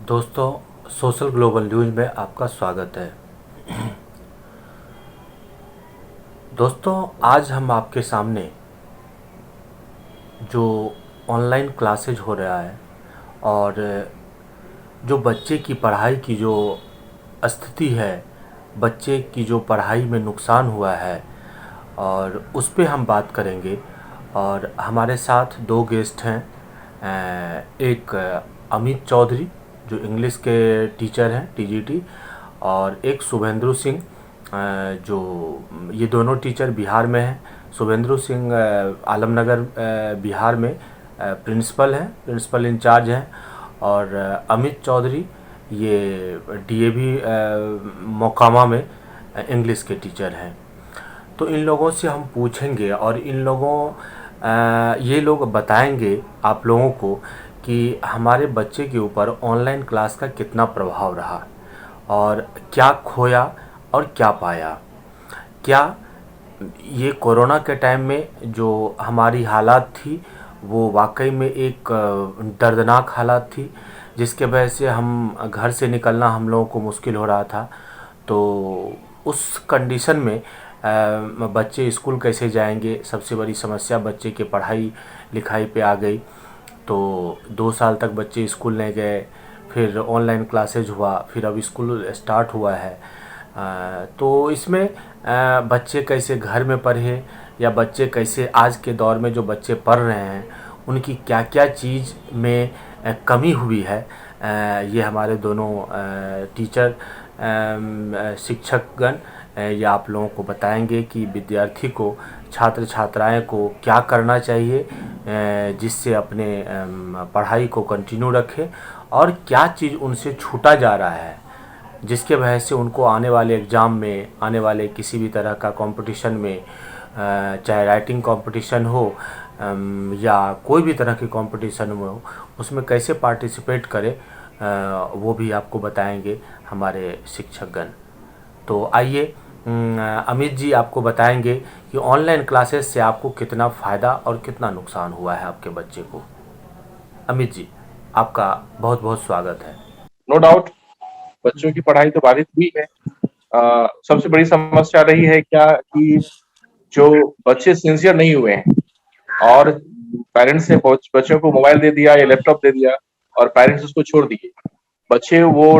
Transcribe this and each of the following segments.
दोस्तों, social global news में आपका स्वागत है। दोस्तों, आज हम आपके सामने जो ऑनलाइन क्लासेज हो रहा है और जो बच्चे की पढ़ाई की जो स्थिति है, बच्चे की जो पढ़ाई में नुकसान हुआ है और उस पे हम बात करेंगे। और हमारे साथ दो गेस्ट हैं। एक अमित चौधरी जो इंग्लिश के टीचर हैं, टीजीटी, और एक शुभेंद्र सिंह जो ये दोनों टीचर बिहार में हैं। शुभेंद्र सिंह आलमनगर बिहार में प्रिंसिपल इंचार्ज हैं। और अमित चौधरी ये डीएवी मोकामा में इंग्लिश के टीचर हैं। तो इन लोगों से हम पूछेंगे और ये लोग बताएंगे आप लोगों को कि हमारे बच्चे के ऊपर ऑनलाइन क्लास का कितना प्रभाव रहा और क्या खोया और क्या पाया। क्या ये कोरोना के टाइम में जो हमारी हालात थी वो वाकई में एक दर्दनाक हालात थी, जिसके वजह से हम घर से निकलना हम लोगों को मुश्किल हो रहा था। तो उस कंडीशन में बच्चे स्कूल कैसे जाएंगे, सबसे बड़ी समस्या बच्चे के पढ़ाई लिखाई पे आ गई। तो 2 साल तक बच्चे स्कूल नहीं गए, फिर ऑनलाइन क्लासेज हुआ, फिर अब स्कूल स्टार्ट हुआ है। तो इसमें बच्चे कैसे घर में पढ़े या बच्चे कैसे आज के दौर में जो बच्चे पढ़ रहे हैं उनकी क्या क्या चीज़ में कमी हुई है, ये हमारे दोनों टीचर शिक्षकगण ये आप लोगों को बताएंगे कि विद्यार्थी को, छात्र छात्राएं को क्या करना चाहिए जिससे अपने पढ़ाई को कंटिन्यू रखें, और क्या चीज़ उनसे छूटा जा रहा है जिसके वजह से उनको आने वाले एग्ज़ाम में, आने वाले किसी भी तरह का कंपटीशन में, चाहे राइटिंग कंपटीशन हो या कोई भी तरह की कंपटीशन में हो, उसमें कैसे पार्टिसिपेट करें, वो भी आपको बताएंगे हमारे शिक्षकगण। तो आइए, अमित जी आपको बताएंगे कि ऑनलाइन क्लासेस से आपको कितना फ़ायदा और कितना नुकसान हुआ है आपके बच्चे को। अमित जी, आपका बहुत बहुत स्वागत है। नो डाउट बच्चों की पढ़ाई तो बाधित हुई है। सबसे बड़ी समस्या रही है क्या कि जो बच्चे सिंसियर नहीं हुए हैं और पेरेंट्स ने बच्चों को मोबाइल दे दिया या लैपटॉप दे दिया और पेरेंट्स उसको छोड़ दिए। बच्चे वो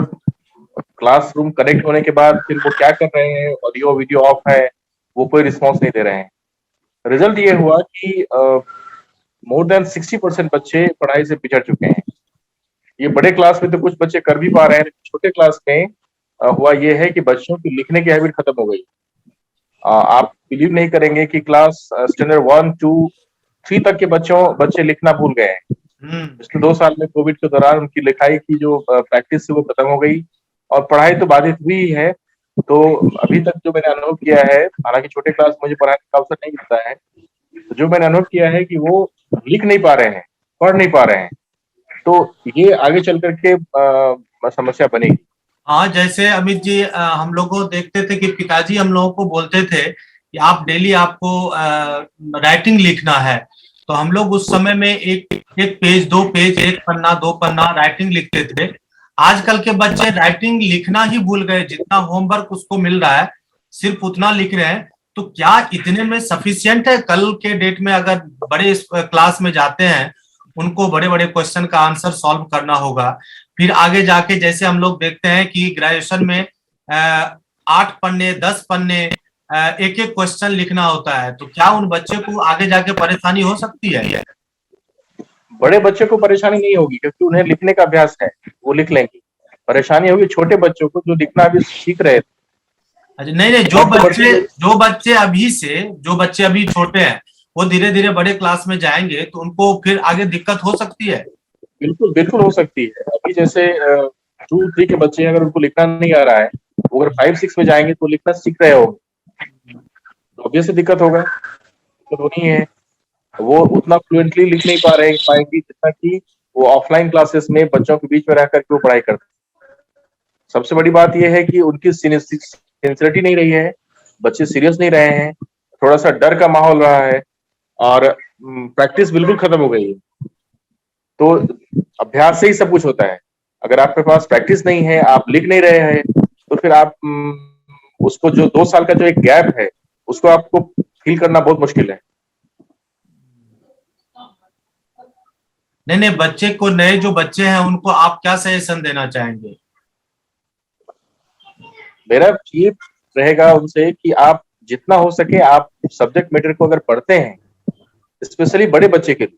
क्लासरूम कनेक्ट होने के बाद फिर वो क्या कर रहे हैं, ऑडियो वीडियो ऑफ है, वो कोई रिस्पॉन्स नहीं दे रहे हैं। रिजल्ट ये हुआ कि मोर देन 60% बच्चे पढ़ाई से पिछड़ चुके हैं। ये बड़े क्लास में तो कुछ बच्चे कर भी पा रहे हैं, लेकिन छोटे क्लास में हुआ ये है कि बच्चों की लिखने की हैबिट खत्म हो गई। आप बिलीव नहीं करेंगे कि क्लास स्टैंडर्ड 1, 2, 3 तक के बच्चे लिखना भूल गए हैं। पिछले 2 साल में कोविड के दौरान उनकी लिखाई की जो प्रैक्टिस है वो खत्म हो गई और पढ़ाई तो बाधित हुई है। तो अभी तक जो मैंने अनुभव किया है, हालांकि छोटे क्लास में मुझे पढ़ाने का अवसर नहीं मिलता है, तो जो मैंने अनुभव किया है कि वो लिख नहीं पा रहे हैं, पढ़ नहीं पा रहे हैं। तो ये आगे चल करके समस्या बनेगी। हाँ, जैसे अमित जी, हम लोग को देखते थे कि पिताजी हम लोगों को बोलते थे कि आप डेली आपको राइटिंग लिखना है। तो हम लोग उस समय में एक एक पेज, दो पेज, एक पन्ना, दो पन्ना राइटिंग लिखते थे। आजकल के बच्चे राइटिंग लिखना ही भूल गए। जितना होमवर्क उसको मिल रहा है सिर्फ उतना लिख रहे हैं। तो क्या इतने में सफिशियंट है? कल के डेट में अगर बड़े क्लास में जाते हैं, उनको बड़े बड़े क्वेश्चन का आंसर सॉल्व करना होगा। फिर आगे जाके जैसे हम लोग देखते हैं कि ग्रेजुएशन में 8 पन्ने, 10 पन्ने, एक एक क्वेश्चन लिखना होता है। तो क्या उन बच्चे को आगे जाके परेशानी हो सकती है? बड़े बच्चे को परेशानी नहीं होगी क्योंकि उन्हें लिखने का अभ्यास है, वो लिख लेंगे। परेशानी होगी छोटे बच्चों को जो लिखना अभी सीख रहे थे। अच्छा, नहीं नहीं, जो बच्चे अभी छोटे हैं वो धीरे धीरे बड़े क्लास में जाएंगे तो उनको फिर आगे दिक्कत हो सकती है। बिल्कुल बिल्कुल हो सकती है। अभी जैसे 2, 3 के बच्चे अगर उनको लिखना नहीं आ रहा है, वो अगर 5, 6 में जाएंगे तो लिखना सीख रहे हो, तो ऑब्वियसली दिक्कत होगा, दिक्कत होनी है। वो उतना फ्लुएंटली लिख नहीं पा रहे पाएंगे जितना कि वो ऑफलाइन क्लासेस में बच्चों के बीच में रह करके वो पढ़ाई करते हैं। सबसे बड़ी बात यह है कि उनकी सिंसियरिटी नहीं रही है, बच्चे सीरियस नहीं रहे हैं, थोड़ा सा डर का माहौल रहा है और प्रैक्टिस बिल्कुल खत्म हो गई है। तो अभ्यास से ही सब कुछ होता है। अगर आपके पास प्रैक्टिस नहीं है, आप लिख नहीं रहे हैं, तो फिर आप उसको जो 2 साल का जो एक गैप है, उसको आपको फील करना बहुत मुश्किल है। नहीं नहीं, बच्चे को, नए जो बच्चे हैं उनको आप क्या सजेशन देना चाहेंगे? मेरा ये रहेगा उनसे कि आप जितना हो सके आप सब्जेक्ट मैटर को अगर पढ़ते हैं, स्पेशली बड़े बच्चे के लिए,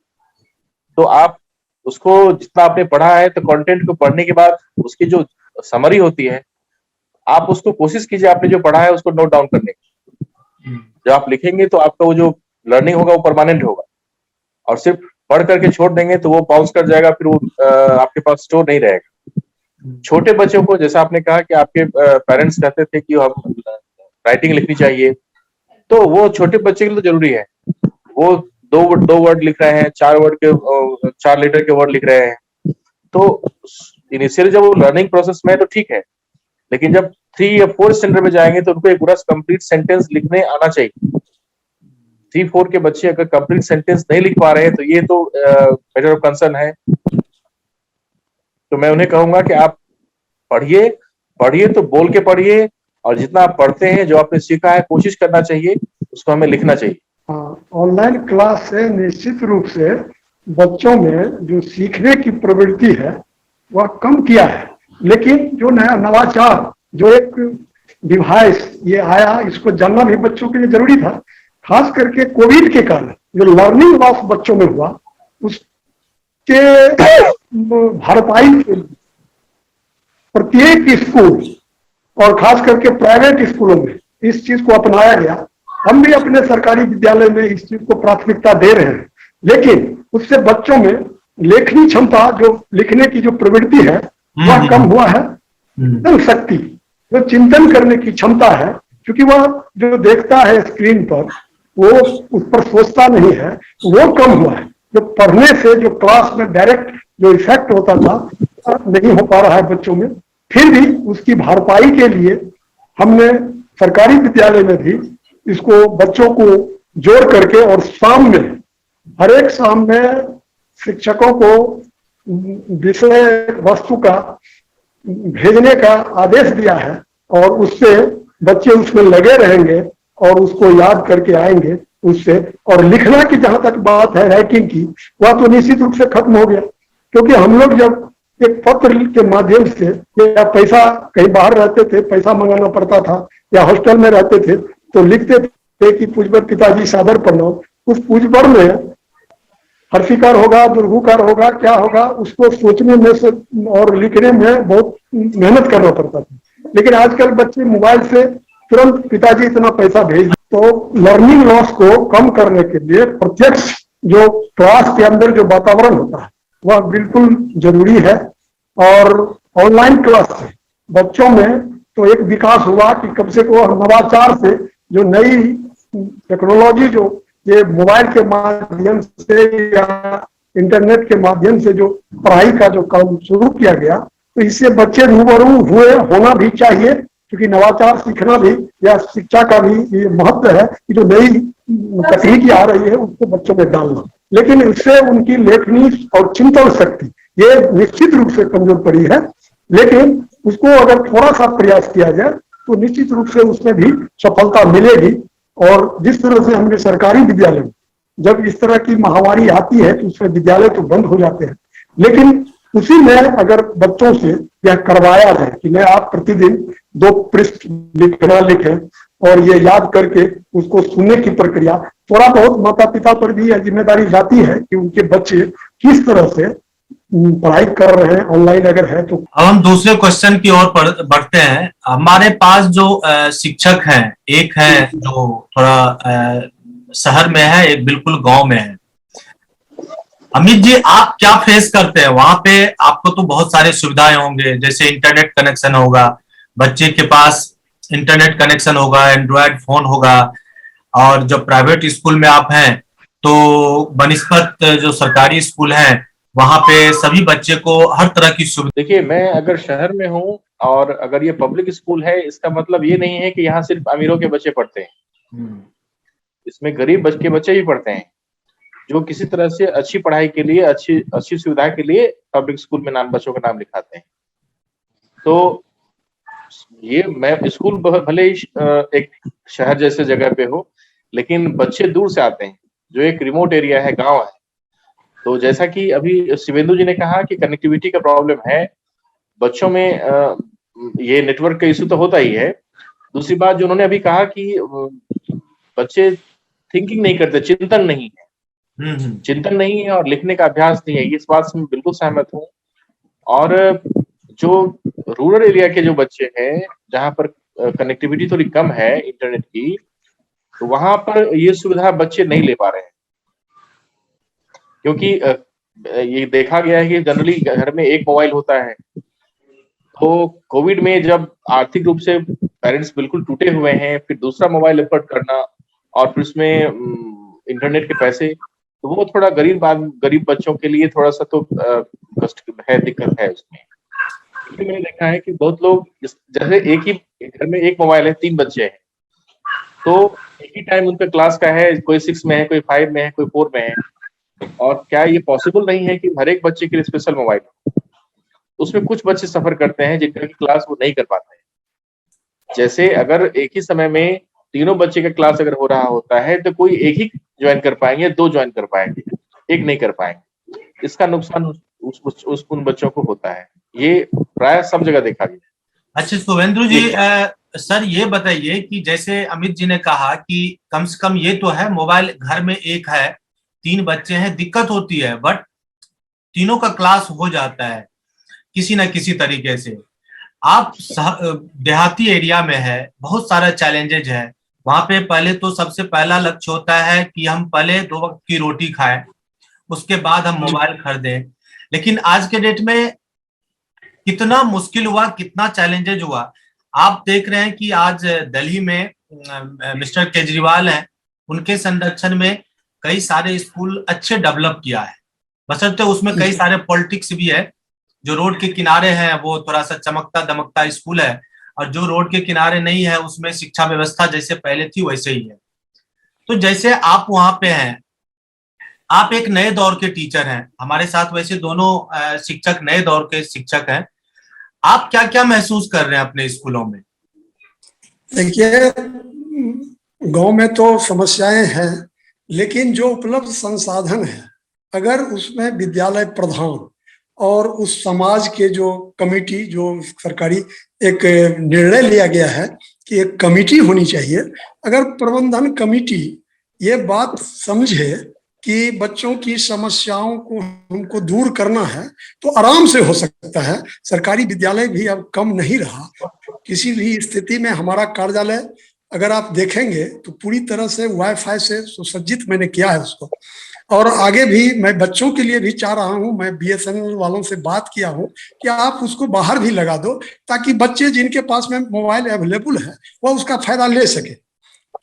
तो आप उसको जितना आपने पढ़ा है, तो कंटेंट को पढ़ने के बाद उसकी जो समरी होती है, आप उसको कोशिश कीजिए आपने जो पढ़ा है उसको नोट डाउन करने की। जब आप लिखेंगे तो आपका वो जो लर्निंग होगा वो परमानेंट होगा, और सिर्फ पढ़ करके छोड़ देंगे तो वो बाउंस कर जाएगा, फिर वो आपके पास स्टोर नहीं रहेगा। छोटे बच्चों को, जैसा आपने कहा कि आपके पेरेंट्स कहते थे कि हम राइटिंग लिखनी चाहिए, तो वो छोटे बच्चे के लिए तो जरूरी है। वो दो वर्ड लिख रहे हैं, 4 लेटर के वर्ड लिख रहे हैं, तो इनिशियली जब वो लर्निंग प्रोसेस में है तो ठीक है, लेकिन जब 3 या 4 स्टैंडर्ड में जाएंगे तो उनको एक पूरा कंप्लीट सेंटेंस लिखने आना चाहिए। 3-4 के बच्चे अगर कंप्लीट सेंटेंस नहीं लिख पा रहे हैं तो ये तो मैटर ऑफ कंसर्न है। तो मैं उन्हें कहूंगा कि आप पढ़िए, पढ़िए तो बोल के पढ़िए, और जितना आप पढ़ते हैं, जो आपने सीखा है, कोशिश करना चाहिए उसको हमें लिखना चाहिए। हाँ, ऑनलाइन क्लास से निश्चित रूप से बच्चों में जो सीखने की प्रवृत्ति है वह कम किया है, लेकिन जो नया नवाचार, जो एक डिवाइस ये आया, इसको जानना भी बच्चों के लिए जरूरी था। खास करके कोविड के कारण जो लर्निंग लॉस बच्चों में हुआ, उसके भरपाई के लिए प्रत्येक स्कूल और खास करके प्राइवेट स्कूलों में इस चीज को अपनाया गया। हम भी अपने सरकारी विद्यालय में इस चीज को प्राथमिकता दे रहे हैं, लेकिन उससे बच्चों में लेखनी क्षमता, जो लिखने की जो प्रवृत्ति है वह कम हुआ है। चिंतन शक्ति, जो चिंतन करने की क्षमता है, क्योंकि वह जो देखता है स्क्रीन पर वो उस पर सोचता नहीं है, वो कम हुआ है। जो पढ़ने से जो क्लास में डायरेक्ट जो इफेक्ट होता था नहीं हो पा रहा है बच्चों में। फिर भी उसकी भरपाई के लिए हमने सरकारी विद्यालय में भी इसको बच्चों को जोड़ करके और शाम में, हर एक शाम में शिक्षकों को विषय वस्तु का भेजने का आदेश दिया है, और उससे बच्चे उसमें लगे रहेंगे और उसको याद करके आएंगे उससे। और लिखना की जहां तक बात है, राइटिंग की, वह तो निश्चित रूप से खत्म हो गया, क्योंकि हम लोग जब एक पत्र के माध्यम से, या पैसा कहीं बाहर रहते थे, पैसा मंगाना पड़ता था, या हॉस्टल में रहते थे, तो लिखते थे कि पूज्य पिताजी सादर प्रणाम। उस पूज्यपर में हर्षिकार होगा, दुर्गुकार होगा, क्या होगा, उसको सोचने में से और लिखने में बहुत मेहनत करना पड़ता था। लेकिन आजकल बच्चे मोबाइल से तुरंत पिताजी इतना पैसा भेज। तो लर्निंग लॉस को कम करने के लिए प्रत्यक्ष जो क्लास के अंदर जो वातावरण होता है वह बिल्कुल जरूरी है। और ऑनलाइन क्लास से बच्चों में तो एक विकास हुआ कि कम से कम नवाचार से जो नई टेक्नोलॉजी, जो ये मोबाइल के माध्यम से या इंटरनेट के माध्यम से जो पढ़ाई का जो काम शुरू किया गया, तो इससे बच्चे रूबरू हुए होना भी चाहिए, क्योंकि नवाचार सीखना भी या शिक्षा का भी ये महत्व है कि जो नई तकनीकी आ रही है उसको बच्चों में डालना। लेकिन इससे उनकी लेखनी और चिंतन शक्ति ये निश्चित रूप से कमजोर पड़ी है। लेकिन उसको अगर थोड़ा सा प्रयास किया जाए तो निश्चित रूप से उसमें भी सफलता मिलेगी। और जिस तरह से हमने सरकारी विद्यालय में, जब इस तरह की महामारी आती है तो उसमें विद्यालय तो बंद हो जाते हैं, लेकिन उसी में अगर बच्चों से यह करवाया जाए कि मैं आप प्रतिदिन 2 पृष्ठ लिखना लिखें, और ये याद करके उसको सुनने की प्रक्रिया, थोड़ा बहुत माता पिता पर भी यह जिम्मेदारी जाती है कि उनके बच्चे किस तरह से पढ़ाई कर रहे हैं ऑनलाइन अगर है तो। अब हम दूसरे क्वेश्चन की ओर बढ़ते हैं। हमारे पास जो शिक्षक हैं, एक है जो थोड़ा शहर में है, एक बिल्कुल गांव में है। अमित जी, आप क्या फेस करते हैं वहां पे? आपको तो बहुत सारे सुविधाएं होंगे, जैसे इंटरनेट कनेक्शन होगा, बच्चे के पास इंटरनेट कनेक्शन होगा, एंड्रॉयड फोन होगा, और जब प्राइवेट स्कूल में आप हैं तो बनिस्पत जो सरकारी स्कूल है वहां पे सभी बच्चे को हर तरह की सुविधा। देखिए, मैं अगर शहर में हूँ और अगर ये पब्लिक स्कूल है, इसका मतलब ये नहीं है कि यहाँ सिर्फ अमीरों के बच्चे पढ़ते हैं। इसमें गरीब के बच्चे भी पढ़ते हैं। जो किसी तरह से अच्छी पढ़ाई के लिए, अच्छी अच्छी सुविधा के लिए पब्लिक स्कूल में बच्चों का नाम लिखाते हैं। तो ये मैं स्कूल भले ही एक शहर जैसे जगह पे हो, लेकिन बच्चे दूर से आते हैं, जो एक रिमोट एरिया है, गाँव है। तो जैसा कि अभी शिवेंदु जी ने कहा कि कनेक्टिविटी का प्रॉब्लम है, बच्चों में ये नेटवर्क का इश्यू तो होता ही है। दूसरी बात जो उन्होंने अभी कहा कि बच्चे थिंकिंग नहीं करते, चिंतन नहीं है। चिंतन नहीं है और लिखने का अभ्यास नहीं है, इस बात से मैं बिल्कुल सहमत हूँ। और जो रूरल एरिया के जो बच्चे हैं, जहाँ पर कनेक्टिविटी थोड़ी कम है इंटरनेट की, तो वहां पर ये सुविधा बच्चे नहीं ले पा रहे हैं। क्योंकि ये देखा गया है कि जनरली घर में एक मोबाइल होता है। तो कोविड में जब आर्थिक रूप से पेरेंट्स बिल्कुल टूटे हुए हैं, फिर दूसरा मोबाइल अफोर्ड करना और फिर उसमें इंटरनेट के पैसे, तो वो थोड़ा गरीब बच्चों के लिए थोड़ा सा तो कष्ट है, दिक्कत है उसमें। क्योंकि मैंने देखा है कि बहुत लोग जैसे एक ही घर में एक मोबाइल है, 3 बच्चे हैं, तो एक ही टाइम उनका क्लास का है, कोई 6 में है, कोई 5 में है, कोई 4 में है। और क्या ये पॉसिबल नहीं है कि हर एक बच्चे के लिए स्पेशल मोबाइल हो? उसमें कुछ बच्चे सफर करते हैं जिनका क्लास वो नहीं कर पाते हैं। जैसे अगर एक ही समय में तीनों बच्चे का क्लास अगर हो रहा होता है, तो कोई एक ही ज्वाइन कर पाएंगे, 2 ज्वाइन कर पाएंगे, एक नहीं कर पाएंगे। इसका नुकसान उन बच्चों को होता है। ये प्राय सब जगह देखा गया। अच्छा शुभेंदु जी, सर ये बताइए कि जैसे अमित जी ने कहा कि कम से कम ये तो है, मोबाइल घर में एक है, 3 बच्चे हैं, दिक्कत होती है, बट तीनों का क्लास हो जाता है किसी ना किसी तरीके से। आप देहाती एरिया में है, बहुत सारा चैलेंजेज है वहां पे। पहले तो सबसे पहला लक्ष्य होता है कि हम पहले 2 वक्त की रोटी खाएं, उसके बाद हम मोबाइल खरीदें। लेकिन आज के डेट में कितना मुश्किल हुआ, कितना चैलेंजेज हुआ। आप देख रहे हैं कि आज दिल्ली में मिस्टर केजरीवाल हैं, उनके संरक्षण में कई सारे स्कूल अच्छे डेवलप किया है, बशर्ते उसमें कई सारे पॉलिटिक्स भी है। जो रोड के किनारे हैं वो थोड़ा सा चमकता दमकता स्कूल है, और जो रोड के किनारे नहीं है उसमें शिक्षा व्यवस्था जैसे पहले थी वैसे ही है। तो जैसे आप वहां पे हैं, आप एक नए दौर के टीचर हैं, हमारे साथ वैसे दोनों शिक्षक नए दौर के शिक्षक हैं। आप क्या क्या महसूस कर रहे हैं अपने स्कूलों में? देखिए, गांव में तो समस्याएं हैं, लेकिन जो उपलब्ध संसाधन है, अगर उसमें विद्यालय प्रधान और उस समाज के जो कमेटी, जो सरकारी एक निर्णय लिया गया है कि एक कमेटी होनी चाहिए, अगर प्रबंधन कमेटी ये बात समझे कि बच्चों की समस्याओं को हमको दूर करना है, तो आराम से हो सकता है। सरकारी विद्यालय भी अब कम नहीं रहा। किसी भी स्थिति में हमारा कार्यालय अगर आप देखेंगे तो पूरी तरह से वाईफाई से सुसज्जित मैंने किया है उसको। और आगे भी मैं बच्चों के लिए भी चाह रहा हूं, मैं बीएसएनएल वालों से बात किया हूं कि आप उसको बाहर भी लगा दो, ताकि बच्चे जिनके पास में मोबाइल अवेलेबल है वह उसका फायदा ले सके।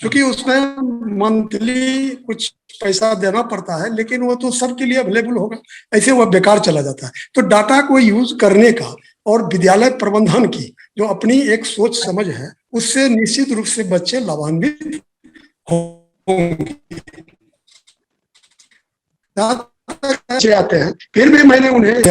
क्योंकि उसमें मंथली कुछ पैसा देना पड़ता है, लेकिन वो तो सबके लिए अवेलेबल होगा, ऐसे वह बेकार चला जाता है। तो डाटा को यूज करने का और विद्यालय प्रबंधन की जो अपनी एक सोच समझ है, उससे निश्चित रूप से बच्चे लाभान्वित होंगे। आते हैं, फिर भी मैंने उन्हें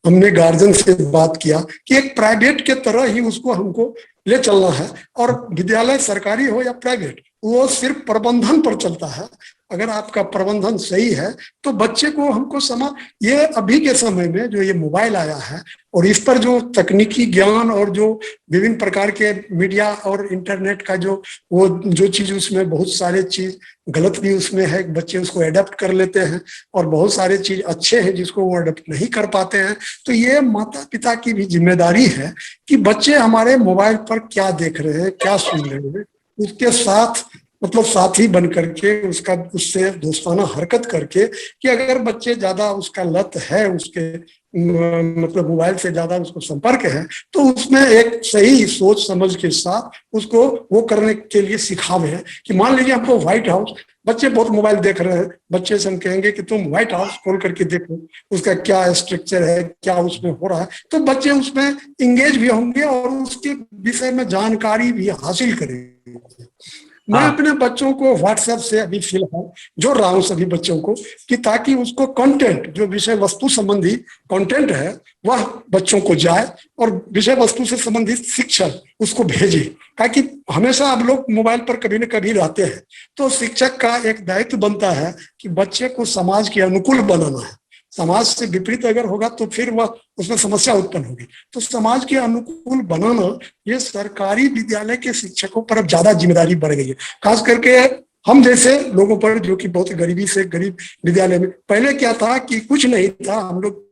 हमने गार्जियन से बात किया कि एक प्राइवेट के तरह ही उसको हमको ले चलना है, और विद्यालय सरकारी हो या प्राइवेट, वो सिर्फ प्रबंधन पर चलता है। अगर आपका प्रबंधन सही है तो बच्चे को हमको ये अभी के समय में जो ये मोबाइल आया है और इस पर जो तकनीकी ज्ञान और जो विभिन्न प्रकार के मीडिया और इंटरनेट का जो चीज, उसमें बहुत सारे चीज गलत भी उसमें है, बच्चे उसको अडेप्ट कर लेते हैं, और बहुत सारे चीज अच्छे हैं जिसको वो अडेप्ट नहीं कर पाते हैं। तो ये माता पिता की भी जिम्मेदारी है कि बच्चे हमारे मोबाइल पर क्या देख रहे हैं, क्या सुन रहे हैं, उसके साथ मतलब साथी बन करके उससे दोस्ताना हरकत करके, कि अगर बच्चे ज्यादा उसका लत है, उसके मतलब मोबाइल से ज्यादा उसको संपर्क है, तो उसमें एक सही सोच समझ के साथ उसको वो करने के लिए सिखावे। कि मान लीजिए आपको व्हाइट हाउस, बच्चे बहुत मोबाइल देख रहे हैं, बच्चे से हम कहेंगे कि तुम व्हाइट हाउस खोल करके देखो, उसका क्या स्ट्रक्चर है, क्या उसमें हो रहा है, तो बच्चे उसमें इंगेज भी होंगे और उसके विषय में जानकारी भी हासिल करेंगे। मैं हाँ। अपने बच्चों को व्हाट्सएप से अभी फिलहाल जोड़ रहा हूं सभी बच्चों को, कि ताकि उसको कंटेंट, जो विषय वस्तु संबंधी कंटेंट है, वह बच्चों को जाए और विषय वस्तु से संबंधित शिक्षक उसको भेजे। ताकि हमेशा आप लोग मोबाइल पर कभी न कभी रहते हैं, तो शिक्षक का एक दायित्व बनता है कि बच्चे को समाज के अनुकूल बनाना है। समाज से विपरीत अगर होगा तो फिर वह उसमें समस्या उत्पन्न होगी। तो समाज के अनुकूल बनाना, ये सरकारी विद्यालय के शिक्षकों पर अब ज्यादा जिम्मेदारी बढ़ गई है, खास करके हम जैसे लोगों पर, जो कि बहुत गरीबी से गरीब विद्यालय में। पहले क्या था कि कुछ नहीं था, हम लोग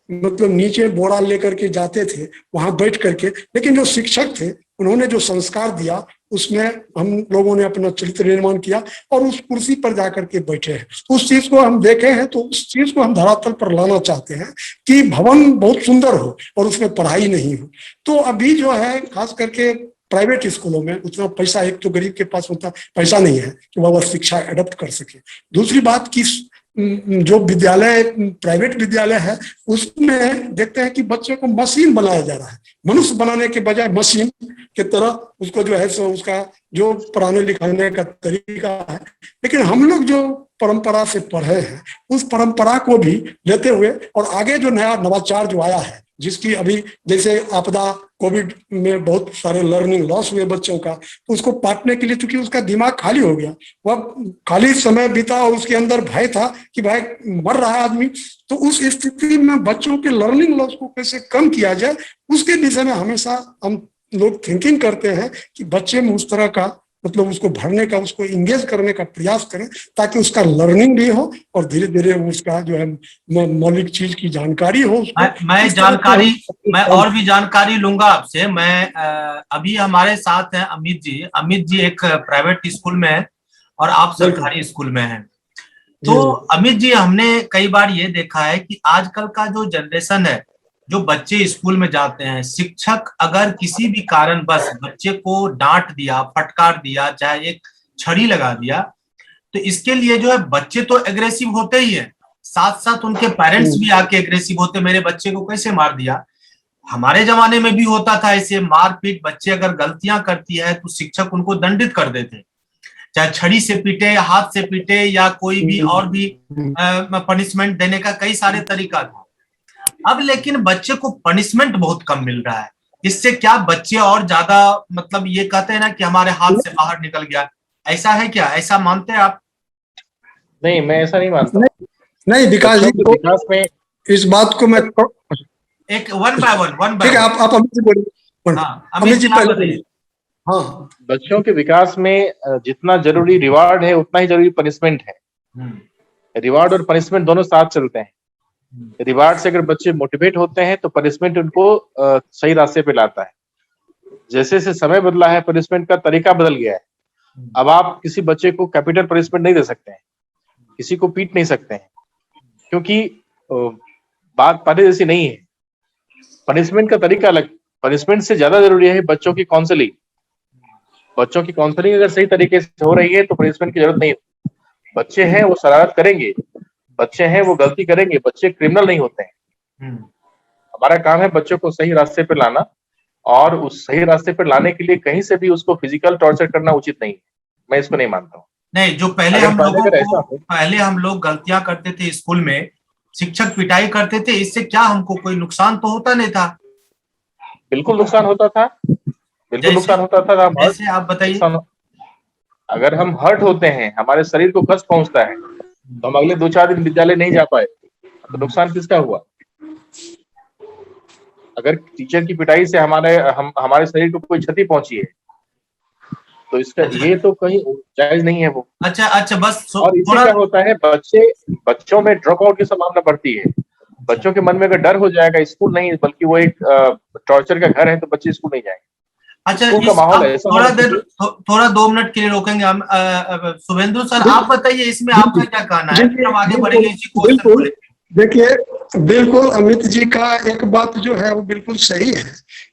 मतलब नीचे बोरा लेकर के जाते थे वहां बैठ करके, लेकिन जो शिक्षक थे उन्होंने जो संस्कार दिया उसमें हम लोगों ने अपना चरित्र निर्माण किया और उस कुर्सी पर जाकर के बैठे हैं। उस चीज को हम देखे हैं, तो उस चीज को हम धरातल पर लाना चाहते हैं कि भवन बहुत सुंदर हो और उसमें पढ़ाई नहीं हो। तो अभी जो है खास करके प्राइवेट स्कूलों में उतना पैसा, एक तो गरीब के पास उतना पैसा नहीं है कि वह शिक्षा एडप्ट कर सके। दूसरी बात की जो विद्यालय, प्राइवेट विद्यालय है, उसमें देखते हैं कि बच्चे को मशीन बनाया जा रहा है, मनुष्य बनाने के बजाय मशीन की तरह उसको जो है सो उसका जो पढ़ाने लिखाने का तरीका है। लेकिन हम लोग जो परंपरा से पढ़े हैं, उस परंपरा को भी लेते हुए और आगे जो नया नवाचार जो आया है, जिसकी अभी जैसे आपदा कोविड में बहुत सारे लर्निंग लॉस हुए बच्चों का, तो उसको पाटने के लिए, चूंकि उसका दिमाग खाली हो गया, वह खाली समय बीता और उसके अंदर भय था कि भाई मर रहा है आदमी, तो उस स्थिति में बच्चों के लर्निंग लॉस को कैसे कम किया जाए, उसके विषय में हमेशा हम लोग थिंकिंग करते हैं कि बच्चे में उस तरह का मतलब उसको भरने का, उसको इंगेज करने का प्रयास करें, ताकि उसका लर्निंग भी हो और धीरे धीरे उसका जो है मौलिक चीज की जानकारी हो। मैं और भी जानकारी लूंगा आपसे। मैं अभी हमारे साथ हैं अमित जी। अमित जी एक प्राइवेट स्कूल में है और आप सरकारी स्कूल में हैं। तो अमित जी, हमने कई बार ये देखा है कि आजकल का जो जनरेशन है, जो बच्चे स्कूल में जाते हैं, शिक्षक अगर किसी भी कारण बस बच्चे को डांट दिया, फटकार दिया, चाहे एक छड़ी लगा दिया, तो इसके लिए जो है बच्चे तो एग्रेसिव होते ही है, साथ साथ उनके पेरेंट्स भी आके एग्रेसिव होते, मेरे बच्चे को कैसे मार दिया। हमारे जमाने में भी होता था ऐसे मारपीट, बच्चे अगर गलतियां करती है तो शिक्षक उनको दंडित कर देते, चाहे छड़ी से पीटे, हाथ से पीटे या कोई भी और भी पनिशमेंट देने का कई सारे तरीका था। अब लेकिन बच्चे को पनिशमेंट बहुत कम मिल रहा है। इससे क्या बच्चे और ज्यादा मतलब ये कहते हैं ना कि हमारे हाथ से बाहर निकल गया, ऐसा है क्या? ऐसा मानते हैं आप? नहीं, मैं ऐसा नहीं मानता। नहीं विकास जी, विकास में इस बात को मैं एक वन बाय वन ठीक है, आप अमित जी बोलिए। हाँ, अमित जी पहले। हाँ, बच्चों के विकास में जितना जरूरी रिवार्ड है उतना ही जरूरी पनिशमेंट है। रिवार्ड और पनिशमेंट दोनों साथ चलते हैं। रिवार्ड से अगर बच्चे मोटिवेट होते हैं तो पनिशमेंट उनको सही रास्ते पे लाता है। जैसे जैसे समय बदला है, पनिशमेंट का तरीका बदल गया है। अब आप किसी बच्चे को कैपिटल पनिशमेंट नहीं दे सकते हैं, किसी को पीट नहीं सकते हैं, क्योंकि बात पहले जैसी नहीं है। पनिशमेंट का तरीका अलग। पनिशमेंट से ज्यादा जरूरी है बच्चों की काउंसलिंग। बच्चों की काउंसलिंग अगर सही तरीके से हो रही है तो पनिशमेंट की जरूरत नहीं है। बच्चे हैं वो शरारत करेंगे, बच्चे हैं वो गलती करेंगे, बच्चे क्रिमिनल नहीं होते हैं। हमारा काम है बच्चों को सही रास्ते पे लाना, और उस सही रास्ते पे लाने के लिए कहीं से भी उसको फिजिकल टॉर्चर करना उचित नहीं है। मैं इसको नहीं मानता हूँ। नहीं, जो पहले हम लोग गलतियां करते थे स्कूल में, शिक्षक पिटाई करते थे, इससे क्या हमको कोई नुकसान तो होता नहीं था? बिल्कुल नुकसान होता था, बिल्कुल नुकसान होता था। जैसे आप बताइए। अगर हम हर्ट होते हैं, हमारे शरीर को कष्ट पहुंचता है, तो हम अगले 2-4 दिन विद्यालय नहीं जा पाए, तो नुकसान किसका हुआ? अगर टीचर की पिटाई से हमारे शरीर को कोई क्षति पहुंची है, तो इसका ये तो कहीं जायज नहीं है वो। अच्छा बस और इससे क्या होता है, बच्चों में ड्रॉप आउट की संभावना बढ़ती है। बच्चों के मन में अगर डर हो जाएगा, स्कूल नहीं बल्कि वो एक टॉर्चर का घर है, तो बच्चे स्कूल नहीं जाएंगे। अच्छा, माहौल है थोड़ा 2 मिनट के लिए रोकेंगे हम। शुभेंदु सर, आप बताइए इसमें आपका क्या कहना है, फिर हम आगे बढ़ेंगे इसी क्वेश्चन को लेकर। देखिए, बिल्कुल अमित जी का एक बात जो है वो बिल्कुल सही है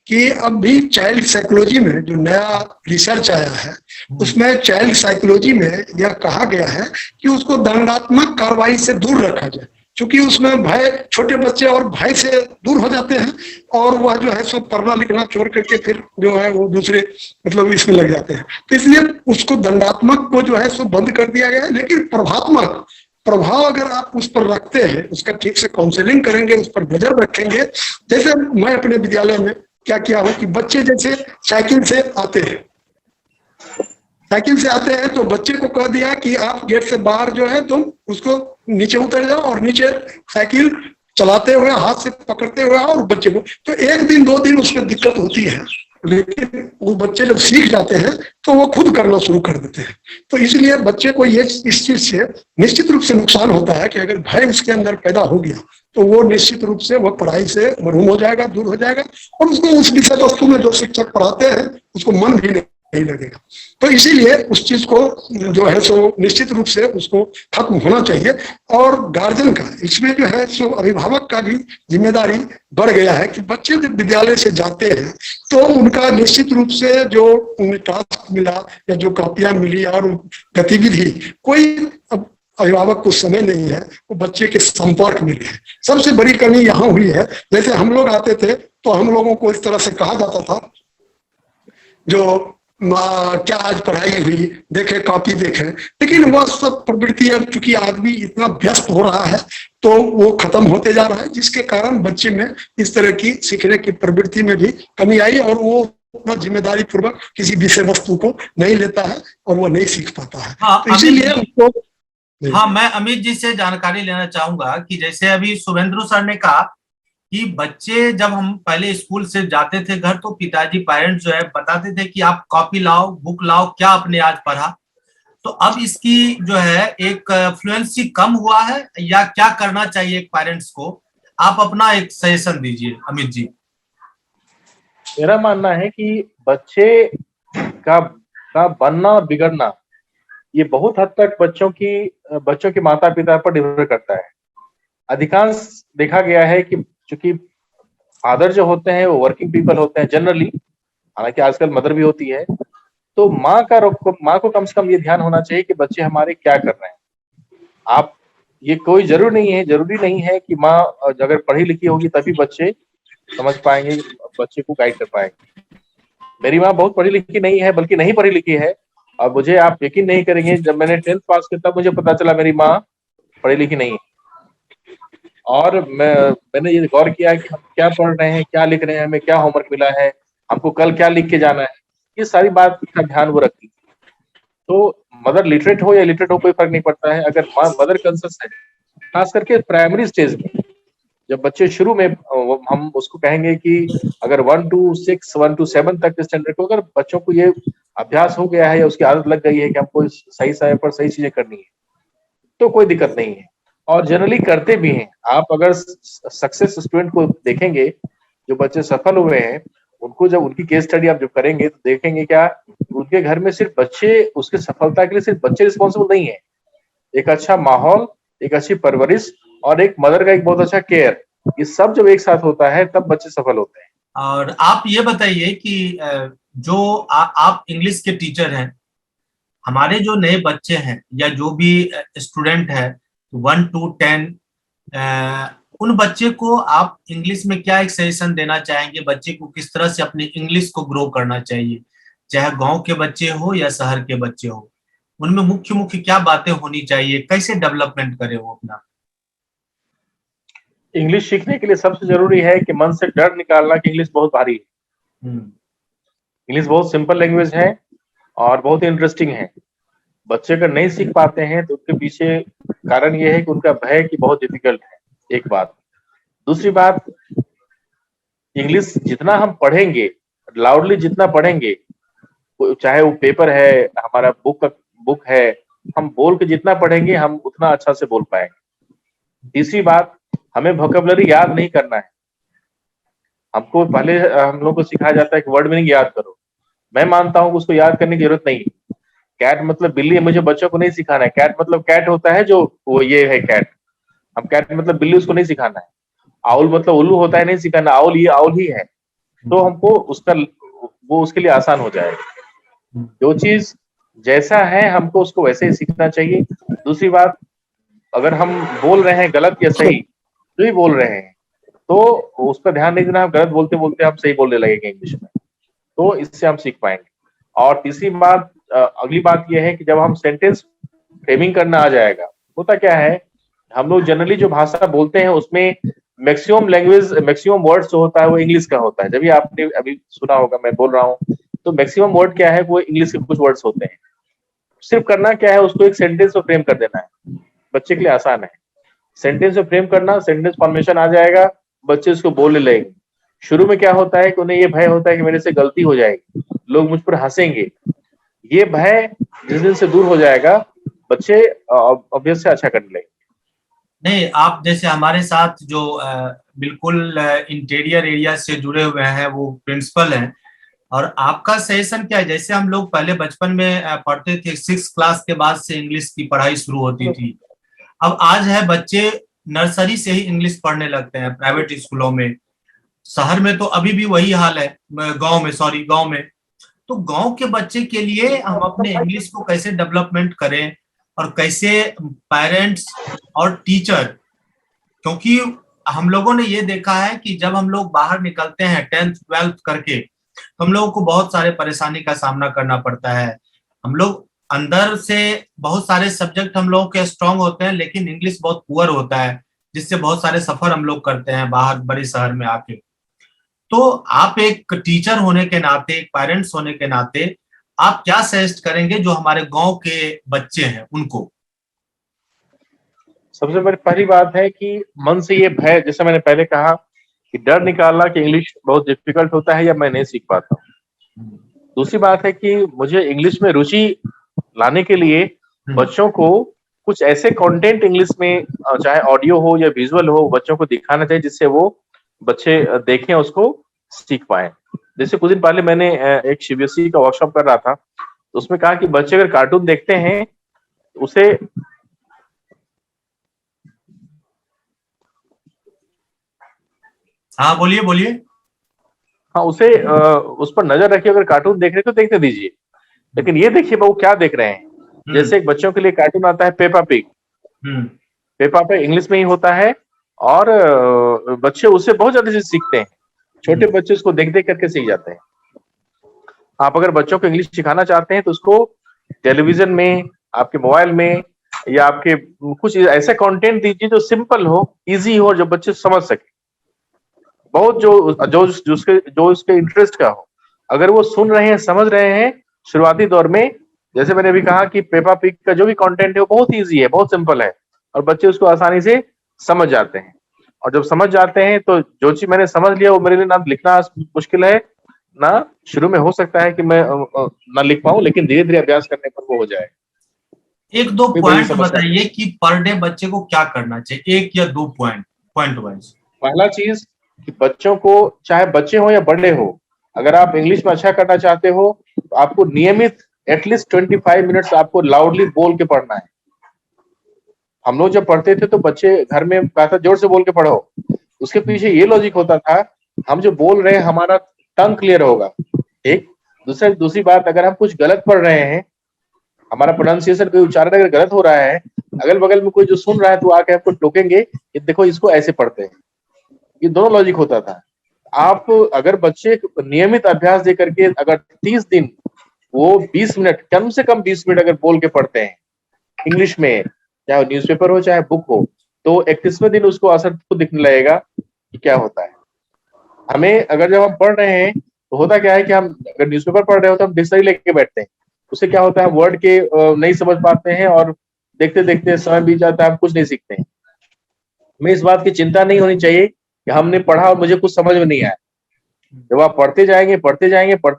कि अब भी चाइल्ड साइकोलॉजी में जो नया रिसर्च आया है, उसमें चाइल्ड साइकोलॉजी में यह कहा गया है कि उसको दंडात्मक कार्रवाई से दूर रखा जाए। चूंकि उसमें भय, छोटे बच्चे और भय से दूर हो जाते हैं और वह जो है सो पढ़ना लिखना छोड़ करके फिर जो है वो दूसरे मतलब इसमें लग जाते हैं। तो इसलिए उसको दंडात्मक को जो है सो बंद कर दिया गया है, लेकिन प्रभात्मक प्रभाव अगर आप उस पर रखते हैं, उसका ठीक से काउंसलिंग करेंगे, उस पर नजर रखेंगे। जैसे मैं अपने विद्यालय में क्या किया हूँ कि बच्चे जैसे साइकिल से आते हैं, तो बच्चे को कह दिया कि आप गेट से बाहर जो है तुम उसको नीचे उतर जाओ और नीचे साइकिल चलाते हुए हाथ से पकड़ते हुए और बच्चे को, तो 1 दिन 2 दिन उसमें दिक्कत होती है, लेकिन वो बच्चे जब सीख जाते हैं तो वो खुद करना शुरू कर देते हैं। तो इसलिए बच्चे को ये इस चीज से निश्चित रूप से नुकसान होता है कि अगर भय उसके अंदर पैदा हो गया तो वो निश्चित रूप से वह पढ़ाई से महरूम हो जाएगा, दूर हो जाएगा और उसको उस विषय वस्तु में जो शिक्षक पढ़ाते हैं उसको मन भी नहीं लगेगा। तो इसीलिए उस चीज को जो है सो निश्चित रूप से उसको खत्म होना चाहिए। और गार्जियन का इसमें जो है सो अभिभावक का भी जिम्मेदारी बढ़ गया है कि बच्चे जब विद्यालय से जाते हैं तो उनका निश्चित रूप से जो उन्हें टास्क मिला या जो कॉपियां मिली और गतिविधि, कोई अब अभिभावक को समय नहीं है वो बच्चे के संपर्क में है। सबसे बड़ी कमी यहाँ हुई है, जैसे हम लोग आते थे तो हम लोगों को इस तरह से कहा जाता था जो क्या आज पढ़ाई हुई, देखे कॉपी देखे, लेकिन वह सब प्रवृत्ति अब चूंकि आदमी इतना व्यस्त हो रहा है तो वो खत्म होते जा रहा है, जिसके कारण बच्चे में इस तरह की सीखने की प्रवृत्ति में भी कमी आई और वो उतना जिम्मेदारी पूर्वक किसी विषय वस्तु को नहीं लेता है और वो नहीं सीख पाता है। हाँ, तो इसीलिए उसको हाँ, मैं अमित जी से जानकारी लेना चाहूंगा कि जैसे अभी शुभेंदु सर ने कहा कि बच्चे जब हम पहले स्कूल से जाते थे घर तो पिताजी पेरेंट्स जो है बताते थे कि आप कॉपी लाओ, बुक लाओ, क्या आपने आज पढ़ा। तो अब इसकी जो है एक फ्लुएंसी कम हुआ है या क्या करना चाहिए एक पेरेंट्स को? आप अपना एक सजेशन दीजिए अमित जी। मेरा मानना है कि बच्चे का बनना और बिगड़ना ये बहुत हद तक बच्चों के माता पिता पर निर्भर करता है। अधिकांश देखा गया है कि चूंकि फादर जो होते हैं वो वर्किंग पीपल होते हैं जनरली, हालांकि आजकल मदर भी होती है, तो माँ को कम से कम ये ध्यान होना चाहिए कि बच्चे हमारे क्या कर रहे हैं। ये कोई जरूरी नहीं है कि माँ अगर पढ़ी लिखी होगी तभी बच्चे समझ पाएंगे, बच्चे को गाइड कर पाएंगे। मेरी माँ बहुत पढ़ी लिखी नहीं है, बल्कि नहीं पढ़ी लिखी है, और मुझे आप यकीन नहीं करेंगे, जब मैंने 10th पास किया तब मुझे पता चला मेरी माँ पढ़ी लिखी नहीं है। और मैंने ये गौर किया कि हम क्या पढ़ रहे हैं, क्या लिख रहे हैं, हमें क्या होमवर्क मिला है, हमको कल क्या लिख के जाना है, ये सारी बात का ध्यान वो रखती। तो मदर लिटरेट हो या इलिटरेट हो कोई फर्क नहीं पड़ता है, अगर मदर कंसर्स है, खास करके प्राइमरी स्टेज में जब बच्चे शुरू में, हम उसको कहेंगे कि अगर 1 to 6, 1 to 7 तक स्टैंडर्ड को अगर बच्चों को ये अभ्यास हो गया है या उसकी आदत लग गई है कि हमको सही समय पर सही चीजें करनी है तो कोई दिक्कत नहीं है, और जनरली करते भी हैं। आप अगर सक्सेस स्टूडेंट को देखेंगे, जो बच्चे सफल हुए हैं, उनको जब उनकी केस स्टडी आप जब करेंगे तो देखेंगे क्या उनके घर में सिर्फ बच्चे, उसके सफलता के लिए सिर्फ बच्चे रिस्पॉन्सिबल नहीं है। एक अच्छा माहौल, एक अच्छी परवरिश और एक मदर का एक बहुत अच्छा केयर, ये सब जब एक साथ होता है तब बच्चे सफल होते हैं। और आप ये बताइए कि जो आप इंग्लिश के टीचर हैं, हमारे जो नए बच्चे हैं या जो भी स्टूडेंट है 1 to 10, उन बच्चे को आप इंग्लिश में क्या एक सजेशन देना चाहेंगे? बच्चे को किस तरह से अपनी इंग्लिश को ग्रो करना चाहिए, चाहे गांव के बच्चे हो या शहर के बच्चे हो, उनमें मुख्य क्या बातें होनी चाहिए, कैसे डेवलपमेंट करे वो अपना? इंग्लिश सीखने के लिए सबसे जरूरी है कि मन से डर निकालना कि इंग्लिश बहुत भारी है। इंग्लिश बहुत सिंपल लैंग्वेज है और बहुत इंटरेस्टिंग है। बच्चे अगर नहीं सीख पाते हैं तो उसके पीछे कारण ये है कि उनका भय कि बहुत डिफिकल्ट है, एक बात। दूसरी बात, इंग्लिश जितना हम पढ़ेंगे, लाउडली जितना पढ़ेंगे, चाहे वो पेपर है, हमारा बुक है, हम बोल के जितना पढ़ेंगे हम उतना अच्छा से बोल पाएंगे। तीसरी बात, हमें वोकैबुलरी याद नहीं करना है। हमको पहले हम लोग को सिखाया जाता है कि वर्ड मीनिंग याद करो। मैं मानता हूँ कि उसको याद करने की जरूरत नहीं है। कैट मतलब बिल्ली है, मुझे बच्चों को नहीं सिखाना है। कैट मतलब कैट होता है, जो वो ये है कैट, हम कैट मतलब बिल्ली, उसको नहीं सिखाना है। आउल मतलब उल्लू होता है, नहीं सिखाना, आउल ये आउल ही है। तो हमको वो उसके लिए आसान हो जाएगा। जो चीज जैसा है हमको उसको वैसे ही सीखना चाहिए। दूसरी बात, अगर हम बोल रहे हैं गलत या सही, जो भी बोल रहे हैं, तो उस पर ध्यान नहीं देना, हम गलत बोलते बोलते हम सही बोलने लगेंगे इंग्लिश में, तो इससे हम सीख पाएंगे। और तीसरी बात, अगली बात यह है कि जब हम सेंटेंस फ्रेमिंग करना आ जाएगा, होता क्या है, हम लोग जनरली जो भाषा बोलते हैं उसमें मैक्सिमम वर्ड्स जो होता है वो इंग्लिश का होता है। जब भी आपने अभी सुना होगा, मैं बोल रहा हूँ, तो मैक्सिमम वर्ड क्या है, वो इंग्लिश के कुछ वर्ड्स होते हैं। सिर्फ करना क्या है, उसको एक सेंटेंस में फ्रेम कर देना है, बच्चे के लिए आसान है। सेंटेंस में फ्रेम करना, सेंटेंस फॉर्मेशन आ जाएगा, बच्चे उसको बोलने लगेंगे। शुरू में क्या होता है कि उन्हें ये भय होता है कि मेरे से गलती हो जाएगी, लोग मुझ पर हंसेंगे। ये भय जिस दिन से दूर हो जाएगा, बच्चे ऑब्वियस से अच्छा करने लगेंगे। नहीं, आप जैसे हमारे साथ जो बिल्कुल इंटीरियर एरिया से जुड़े हुए हैं वो प्रिंसिपल हैं, और आपका सजेशन क्या है? जैसे हम लोग पहले बचपन में पढ़ते थे, 6 क्लास के बाद से इंग्लिश की पढ़ाई शुरू होती थी। अब आज है बच्चे नर्सरी से ही इंग्लिश पढ़ने लगते हैं प्राइवेट स्कूलों में। शहर में तो अभी भी वही हाल है, गांव में। तो गांव के बच्चे के लिए हम अपने इंग्लिश को कैसे डेवलपमेंट करें, और कैसे पेरेंट्स और टीचर, क्योंकि हम लोगों ने ये देखा है कि जब हम लोग बाहर निकलते हैं 10th 12th करके, तो हम लोगों को बहुत सारे परेशानी का सामना करना पड़ता है। हम लोग अंदर से बहुत सारे सब्जेक्ट हम लोगों के स्ट्रांग होते हैं, लेकिन इंग्लिश बहुत पुअर होता है, जिससे बहुत सारे सफर हम लोग करते हैं बाहर बड़े शहर में आके। तो आप एक टीचर होने के नाते, एक पेरेंट्स होने के नाते, आप क्या सजेस्ट करेंगे जो हमारे गांव के बच्चे हैं उनको? सबसे पहली बात है कि मन से ये भय, जैसे मैंने पहले कहा कि डर निकालना कि इंग्लिश बहुत डिफिकल्ट होता है या मैं नहीं सीख पाता हूँ। दूसरी बात है कि मुझे इंग्लिश में रुचि लाने के लिए बच्चों को कुछ ऐसे कंटेंट इंग्लिश में, चाहे ऑडियो हो या विजुअल हो, बच्चों को दिखाना चाहिए जिससे वो बच्चे देखें, उसको सीख पाए। जैसे कुछ दिन पहले मैंने एक सीबीएसई का वर्कशॉप कर रहा था, तो उसमें कहा कि बच्चे अगर कार्टून देखते हैं तो उसे हाँ, बोलिए बोलिए। हाँ, उसे उस पर नजर रखिए। अगर कार्टून देख रहे तो देखने दीजिए, लेकिन ये देखिए वो क्या देख रहे हैं। जैसे एक बच्चों के लिए कार्टून आता है Peppa pig. Peppa pig English में ही होता है, और बच्चे उससे बहुत ज्यादा चीज सीखते हैं। छोटे बच्चे उसको देख देख करके सीख जाते हैं। आप अगर बच्चों को इंग्लिश सिखाना चाहते हैं तो उसको टेलीविजन में, आपके मोबाइल में, या आपके कुछ ऐसे कंटेंट दीजिए जो सिंपल हो, इजी हो, जो बच्चे समझ सके। बहुत जो उसके इंटरेस्ट का हो। अगर वो सुन रहे हैं, समझ रहे हैं शुरुआती दौर में, जैसे मैंने अभी कहा कि पेपा पिग का जो भी कंटेंट है वो बहुत इजी है, बहुत सिंपल है, और बच्चे उसको आसानी से समझ जाते हैं। और जब समझ जाते हैं तो जो चीज मैंने समझ लिया वो मेरे लिए ना लिखना मुश्किल है, ना शुरू में हो सकता है कि मैं ना लिख पाऊं, लेकिन धीरे धीरे अभ्यास करने पर वो हो जाए। एक दो कोई बड़ी पॉइंट समस्या नहीं। बताइए कि पर डे बच्चे को क्या करना चाहिए, 1 या 2 पॉइंट, पॉइंट वाइज। पहला चीज कि बच्चों को, चाहे बच्चे हो या बड़े हो, अगर आप इंग्लिश में अच्छा करना चाहते हो तो आपको नियमित एटलीस्ट 25 मिनट्स आपको लाउडली बोल के पढ़ना है। हम लोग जब पढ़ते थे तो बच्चे घर में कहता था जोर से बोल के पढ़ो। उसके पीछे ये लॉजिक होता था, हम जो बोल रहे हैं हमारा टंग क्लियर होगा। एक दूसरी बात, अगर हम कुछ गलत पढ़ रहे हैं, हमारा प्रोनाउंसिएशन, कोई उच्चारण अगर गलत हो रहा है, अगल बगल में कोई जो सुन रहा है तो आके आपको टोकेंगे कि देखो इसको ऐसे पढ़ते हैं। ये दोनों लॉजिक होता था। आप अगर बच्चे नियमित अभ्यास दे करके अगर 30 दिन वो 20 मिनट, कम से कम 20 मिनट अगर बोल के पढ़ते हैं इंग्लिश में, चाहे न्यूज़पेपर हो चाहे बुक हो, तो 31वें दिन उसको असर तो दिखने लगेगा कि क्या होता है। हमें अगर जब हम पढ़ रहे हैं तो होता क्या है कि हम अगर न्यूज़पेपर पढ़ रहे हो तो हम डिक्शनरी लेके बैठते हैं। उससे क्या होता है, वर्ड के नहीं समझ पाते हैं, और देखते देखते समय बीत जाता है, हम कुछ नहीं सीखते हैं। हमें इस बात की चिंता नहीं होनी चाहिए कि हमने पढ़ा और मुझे कुछ समझ में नहीं आया। जब आप पढ़ते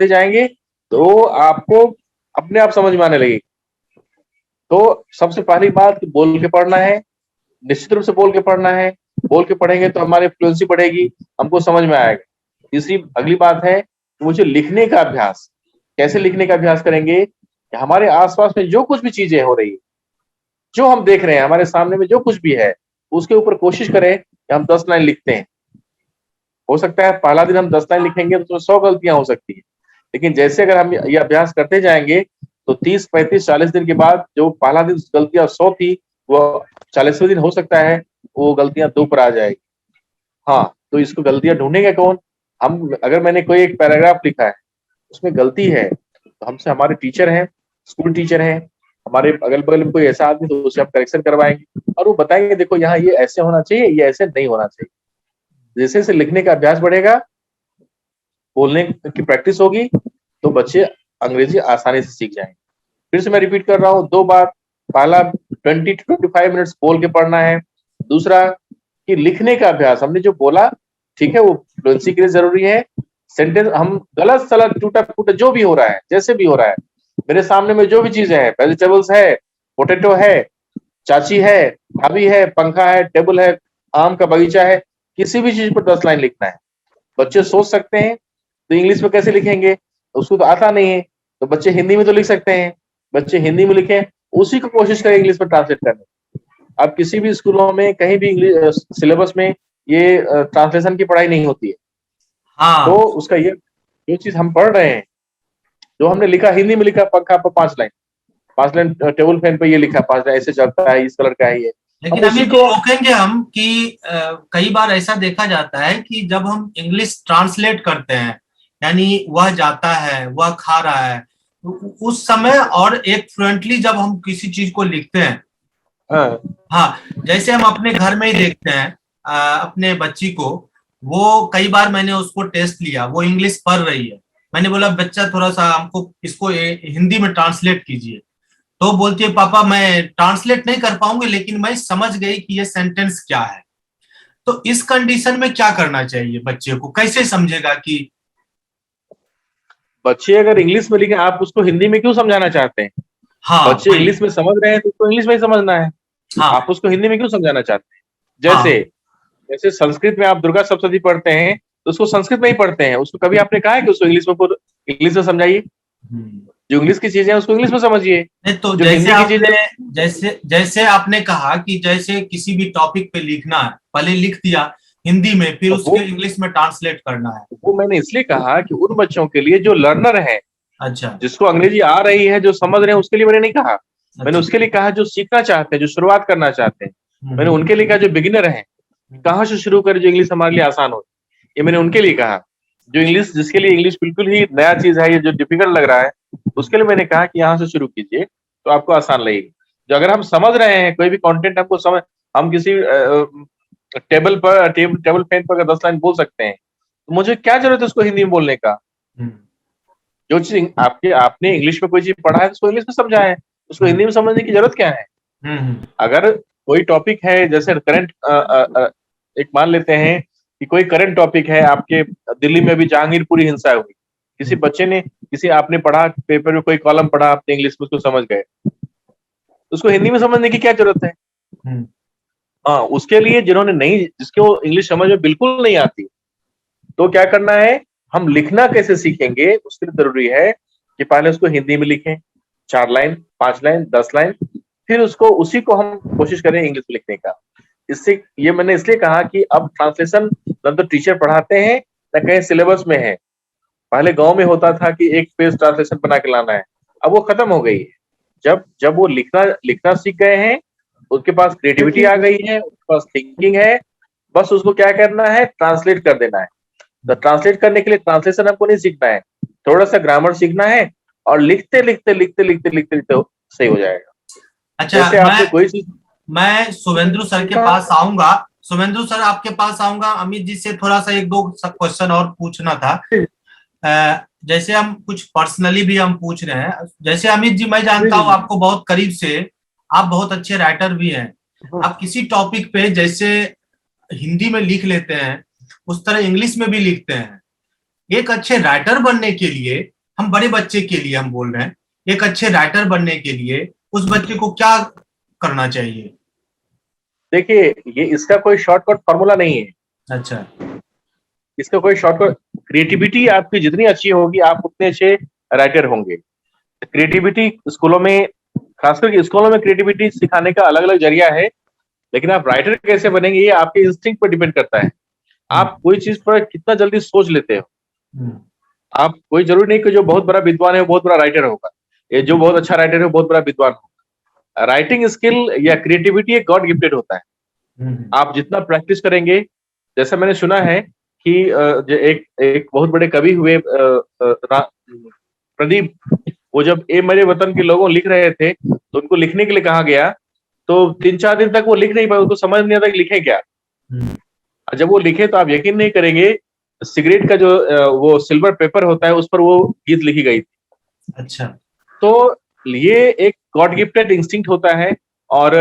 जाएंगे तो आपको अपने आप समझ में आने लगेगी। तो सबसे पहली बात कि बोल के पढ़ना है, निश्चित रूप से बोल के पढ़ना है। बोल के पढ़ेंगे तो हमारी फ्लुएंसी बढ़ेगी, हमको समझ में आएगा। तीसरी अगली बात है कि मुझे लिखने का अभ्यास, कैसे लिखने का अभ्यास करेंगे कि हमारे आसपास में जो कुछ भी चीजें हो रही है, जो हम देख रहे हैं, हमारे सामने में जो कुछ भी है, उसके ऊपर कोशिश करें कि हम 10 लाइन लिखते हैं। हो सकता है पहला दिन हम 10 लाइन लिखेंगे तो उसमें 100 गलतियां हो सकती है, लेकिन जैसे अगर हम ये अभ्यास करते जाएंगे तो 30, 35, 40 दिन के बाद जो पहला दिन गलतियां 100 थी वो 40वें दिन हो सकता है वो गलतियां 2 पर आ जाएगी। हाँ, तो इसको गलतियां ढूंढेगा कौन? हम, अगर मैंने कोई एक पैराग्राफ लिखा है उसमें गलती है तो हमसे हमारे टीचर हैं, स्कूल टीचर हैं, हमारे अगल बगल में कोई ऐसा आदमी तो उससे आप करेक्शन करवाएंगे और वो बताएंगे देखो यहाँ ये ऐसे होना चाहिए, ये ऐसे नहीं होना चाहिए। जैसे जैसे लिखने का अभ्यास बढ़ेगा, बोलने की प्रैक्टिस होगी, तो बच्चे अंग्रेजी आसानी से सीख जाएंगे। फिर से मैं रिपीट कर रहा हूँ 2 बार। पहला 20 to 25 मिनट्स बोल के पढ़ना है। दूसरा कि लिखने का अभ्यास, हमने जो बोला ठीक है वो फ्लुएंसी के लिए जरूरी है। सेंटेंस हम गलत सलत टूटा फूटा जो भी हो रहा है, जैसे भी हो रहा है, मेरे सामने में जो भी चीजें है, वेजिटेबल्स है, पोटैटो है, चाची है, भाभी है, पंखा है, टेबल है, आम का बगीचा है, किसी भी चीज पर 10 लाइन लिखना है। बच्चे सोच सकते हैं तो इंग्लिश में कैसे लिखेंगे? उसको तो आता नहीं है, तो बच्चे हिंदी में तो लिख सकते हैं। बच्चे हिंदी में लिखें, उसी को कोशिश करें इंग्लिश में ट्रांसलेट करने। अब किसी भी स्कूलों में कहीं भी इंग्लिश सिलेबस में ये ट्रांसलेशन की पढ़ाई नहीं होती है। तो हाँ उसका ये जो चीज हम पढ़ रहे हैं, जो हमने लिखा हिंदी में लिखा पंखा पर 5 लाइन, 5 लाइन टेबल फैन पे ये लिखा 5 लाइन ऐसे चलता है, इस कलर का है ये, लेकिन हम अभी उसी भी को रोकेंगे हम कि कई बार ऐसा देखा जाता है कि जब हम इंग्लिश ट्रांसलेट करते हैं, यानी वह जाता है, वह खा रहा है, तो उस समय और एक फ्लुएंटली जब हम किसी चीज को लिखते हैं, हाँ, हाँ, जैसे हम अपने घर में ही देखते हैं अपने बच्ची को, वो कई बार मैंने उसको टेस्ट लिया, वो इंग्लिश पढ़ रही है, मैंने बोला बच्चा थोड़ा सा हमको इसको हिंदी में ट्रांसलेट कीजिए, तो बोलती है पापा मैं ट्रांसलेट नहीं कर पाऊंगी लेकिन मैं समझ गई कि ये सेंटेंस क्या है। तो इस कंडीशन में क्या करना चाहिए? बच्चे को कैसे समझेगा कि बच्चे अगर इंग्लिश में लिखे, आप उसको हिंदी में क्यों समझाना चाहते हैं? हाँ बच्चे वही, इंग्लिश में समझ रहे हैं तो उसको इंग्लिश में ही समझना है। हाँ आप उसको हिंदी में क्यों समझाना चाहते हैं? जैसे हाँ, जैसे संस्कृत में आप दुर्गा सप्तशती पढ़ते हैं तो उसको संस्कृत में ही पढ़ते हैं, उसको कभी आपने कहा है कि उसको इंग्लिश में समझाइए? हम्म। जो इंग्लिश की चीजें हैं उसको इंग्लिश में समझिए, नहीं तो जो जैसे हिंदी की चीजें आपने जैसे जैसे आपने कहा कि जैसे किसी भी टॉपिक पे लिखना है, पहले लिख दिया हिंदी में, फिर वो उसके इंग्लिश में ट्रांसलेट करना है। वो मैंने इसलिए कहा कि उन बच्चों के लिए जो लर्नर है, अच्छा जिसको अंग्रेजी आ रही है, जो समझ रहे हैं, उसके लिए मैंने नहीं कहा। मैंने अच्छा। उसके लिए कहा जो सीखना चाहते हैं, जो शुरुआत करना चाहते हैं। मैंने हम्म, उनके लिए कहा जो बिगिनर हैं, कहाँ से शुरू करें जो इंग्लिश हमारे लिए आसान हो। ये मैंने उनके लिए कहा। जो इंग्लिश, जिसके लिए इंग्लिश बिल्कुल ही नया चीज है, ये जो डिफिकल्ट लग रहा है, उसके लिए मैंने कहा कि यहाँ से शुरू कीजिए तो आपको आसान लगेगी। जो अगर हम समझ रहे हैं कोई भी कंटेंट, हमको समझ, हम किसी टेबल फैन पर अगर 10 लाइन बोल सकते हैं, तो मुझे क्या जरूरत है उसको हिंदी में बोलने का? हम्म, जो चीज आपने इंग्लिश में कोई चीज पढ़ा है तो उसको इंग्लिश में समझाएं, उसको हिंदी में समझने की जरूरत क्या है? हम्म, अगर कोई टॉपिक है, जैसे करंट, एक मान लेते हैं कि कोई करंट टॉपिक है, आपके दिल्ली में भी जहांगीरपुरी हिंसा हुई, किसी बच्चे ने, किसी आपने पढ़ा पेपर में, कोई कॉलम पढ़ा आपने इंग्लिश में, उसको समझ गए, उसको हिंदी में समझने की क्या जरूरत है? हम्म। हाँ, उसके लिए जिन्होंने नहीं, जिसको इंग्लिश समझ में बिल्कुल नहीं आती, तो क्या करना है, हम लिखना कैसे सीखेंगे, उसके लिए जरूरी है कि पहले उसको हिंदी में लिखें, 4 लाइन, 5 लाइन, 10 लाइन, फिर उसको, उसी को हम कोशिश करें इंग्लिश में लिखने का। इससे, ये मैंने इसलिए कहा कि अब ट्रांसलेशन न तो टीचर पढ़ाते हैं, न कहीं सिलेबस में है। पहले गांव में होता था कि एक पेज ट्रांसलेशन बना के लाना है, अब वो खत्म हो गई है। जब जब वो लिखना लिखना सीख गए हैं, उसके पास क्रिएटिविटी आ गई है, उसके पास थिंकिंग है, बस उसको क्या करना है, ट्रांसलेट कर देना है। तो ट्रांसलेट करने के लिए ट्रांसलेशन हमको नहीं सीखना है, थोड़ा सा ग्रामर सीखना है, और लिखते लिखते लिखते लिखते लिखते लिखते सही हो जाएगा। अच्छा जैसे आपने कोई चीज, मैं शुभेंदु सर के पास आऊंगा, शुभेंदु सर आपके पास आऊंगा, अमित जी से थोड़ा सा एक दो क्वेश्चन और पूछना था। जैसे हम कुछ पर्सनली भी हम पूछ रहे हैं, जैसे अमित जी मैं जानता हूँ आपको बहुत करीब से, आप बहुत अच्छे राइटर भी हैं, आप किसी टॉपिक पे जैसे हिंदी में लिख लेते हैं उस तरह इंग्लिश में भी लिखते हैं। एक अच्छे राइटर बनने के लिए, हम बड़े बच्चे के लिए हम बोल रहे हैं, एक अच्छे राइटर बनने के लिए उस बच्चे को क्या करना चाहिए? देखिए, ये इसका कोई शॉर्टकट फॉर्मूला नहीं है। अच्छा इसका कोई शॉर्टकट, क्रिएटिविटी आपकी जितनी अच्छी होगी, आप उतने अच्छे राइटर होंगे। क्रिएटिविटी स्कूलों में, खासकर स्कूलों में क्रिएटिविटी सिखाने का अलग अलग जरिया है, लेकिन आप राइटर कैसे बनेंगे ये आपके इंस्टिंक्ट पर डिपेंड करता है। आप कोई चीज पर कितना जल्दी सोच लेते हो। आप, कोई जरूरी नहीं कि जो बहुत बड़ा विद्वान है वो बहुत बड़ा राइटर होगा, ये जो बहुत अच्छा राइटर है वो बहुत बड़ा विद्वान होगा। राइटिंग स्किल या क्रिएटिविटी एक गॉड गिफ्टेड होता है। आप जितना प्रैक्टिस करेंगे, जैसा मैंने सुना है कि एक बहुत बड़े कवि हुए प्रदीप, वो जब ए मेरे वतन के लोगों लिख रहे थे तो उनको लिखने के लिए कहा गया, तो 3-4 दिन तक वो लिख नहीं पाए, उनको समझ नहीं आता कि लिखे क्या। और जब वो लिखे तो आप यकीन नहीं करेंगे, सिगरेट का जो वो सिल्वर पेपर होता है उस पर वो गीत लिखी गई थी। अच्छा। तो ये एक गॉड गिफ्टेड इंस्टिंक्ट होता है, और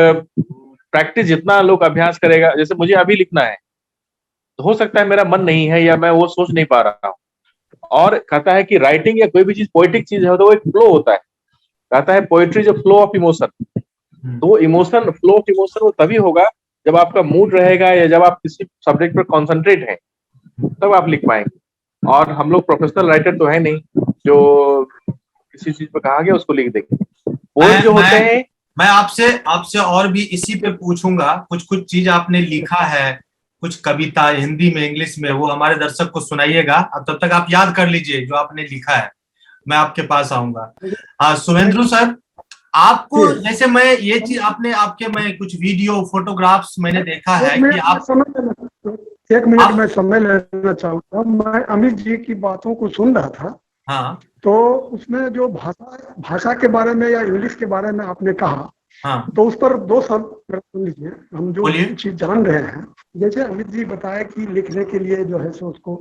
प्रैक्टिस जितना लोग अभ्यास करेगा, जैसे मुझे अभी लिखना है, तो हो सकता है मेरा मन नहीं है या मैं वो सोच नहीं पा रहा हूँ, और कहता है कि राइटिंग या कोई भी चीज पोइटिक चीज है तो वो एक फ्लो होता है। कहता है poetry is a flow of emotion. तो इमोशन, फ्लो ऑफ इमोशन वो तभी होगा जब आपका मूड रहेगा या जब आप किसी सब्जेक्ट पर कॉन्सेंट्रेट हैं, तब आप लिख पाएंगे। और हम लोग प्रोफेशनल राइटर तो है नहीं जो किसी चीज पर कहा गया उसको लिख देंगे। पोएट जो होते हैं, मैं आपसे आपसे और भी इसी पे पूछूंगा। कुछ कुछ चीज आपने लिखा है, कुछ कविता हिंदी में, इंग्लिश में, वो हमारे दर्शक को सुनाइएगा। अब तब तक आप याद कर लीजिए जो आपने लिखा है, मैं आपके पास आऊंगा। हाँ शुभेंदु सर, आपको जैसे मैं ये चीज आपने आपके मैं कुछ वीडियो फोटोग्राफ्स मैंने देखा है कि आप एक मिनट में समय लेना चाहूंगा। मैं अमित जी की बातों को सुन रहा था। हाँ। तो उसमें जो भाषा के बारे में या इंग्लिश के बारे में आपने कहा, हाँ। तो उस पर 2 शब्द सुन लीजिए। हम जो बोलिए। चीज जान रहे हैं, जैसे अमित जी बताया कि लिखने के लिए जो है सो उसको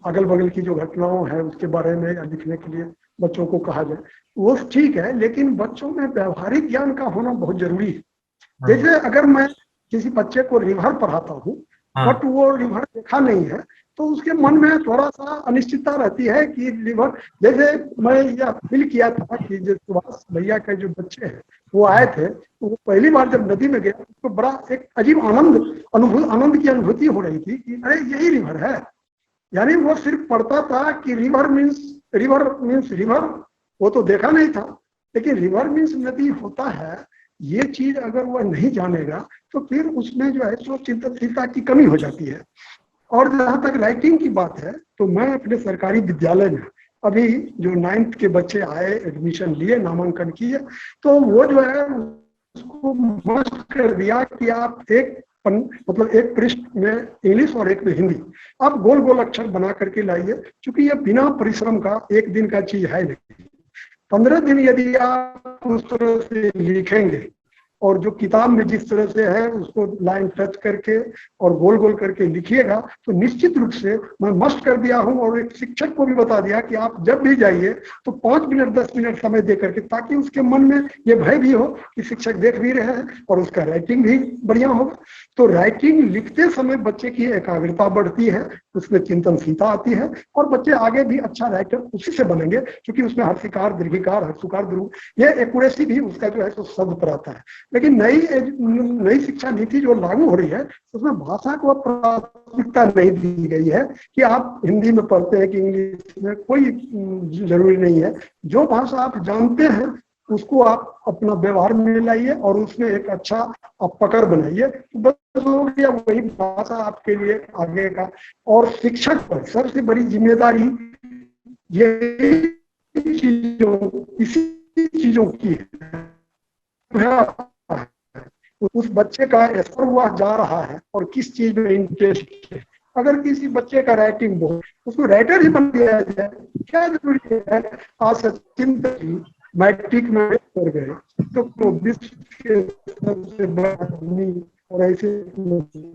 अगल बगल की जो घटनाओं है उसके बारे में या लिखने के लिए बच्चों को कहा जाए, वो ठीक है, लेकिन बच्चों में व्यवहारिक ज्ञान का होना बहुत जरूरी है। जैसे अगर मैं किसी बच्चे को रिवर पढ़ाता हूँ, बट वो रिवर देखा नहीं है, तो उसके मन में थोड़ा सा अनिश्चितता रहती है कि रिवर, जैसे मैं यह फील किया था कि जो सुभाष भैया के जो बच्चे हैं वो आए थे, तो वो पहली बार जब नदी में गए तो बड़ा एक अजीब आनंद की अनुभूति हो रही थी कि अरे यही रिवर है। यानी वो सिर्फ पढ़ता था कि रिवर मीन्स रिवर, वो तो देखा नहीं था, लेकिन रिवर मीन्स नदी होता है। ये चीज अगर वह नहीं जानेगा तो फिर उसमें जो है सो चिंतनशीलता की कमी हो जाती है। और जहां तक राइटिंग की बात है, तो मैं अपने सरकारी विद्यालय में अभी जो 9th के बच्चे आए, एडमिशन लिए, नामांकन किए, तो वो जो है उसको मस्ट कर दिया कि आप मतलब एक पृष्ठ में इंग्लिश और एक में हिंदी आप गोल गोल अक्षर बना करके लाइए, क्योंकि ये बिना परिश्रम का एक दिन का चीज है नहीं। 15 दिन यदि आप उस तरह से लिखेंगे और जो किताब में जिस तरह से है उसको लाइन टच करके और गोल गोल करके लिखिएगा, तो निश्चित रूप से मैं मस्ट कर दिया हूं और एक शिक्षक को भी बता दिया कि आप जब भी जाइए तो 5 मिनट 10 मिनट समय दे करके, ताकि उसके मन में ये भय भी हो कि शिक्षक देख भी रहे हैं और उसका राइटिंग भी बढ़िया होगा। तो राइटिंग लिखते समय बच्चे की एकाग्रता बढ़ती है, उसमें चिंतनशीलता आती है, और बच्चे आगे भी अच्छा राइटर उसी से बनेंगे, क्योंकि उसमें हर्षिकार, दीर्घिकार, हर्षुकार, ध्रुव, ये एक्यूरेसी भी उसका जो है तो शब्द पर आता है। लेकिन नई शिक्षा नीति जो लागू हो रही है उसमें भाषा को प्राथमिकता नहीं दी गई है कि आप हिंदी में पढ़ते हैं कि इंग्लिश में, कोई जरूरी नहीं है। जो भाषा आप जानते हैं उसको आप अपना व्यवहार में लाइए और उसमें एक अच्छा आप पकड़ बनाइए, तो बस हो गया, वही भाषा आपके लिए आगे का। और शिक्षक पर सबसे बड़ी जिम्मेदारी इसी चीजों की है। उस बच्चे का असर हुआ जा रहा है और किस चीज में इंटरेस्ट है। अगर किसी बच्चे का राइटिंग बहुत, उसको राइटर ही बन दिया जाए, क्या जरूरी है? आज सचिन मैट्रिक में कर गए तो विश्व के सबसे बड़ा आदमी, और ऐसे।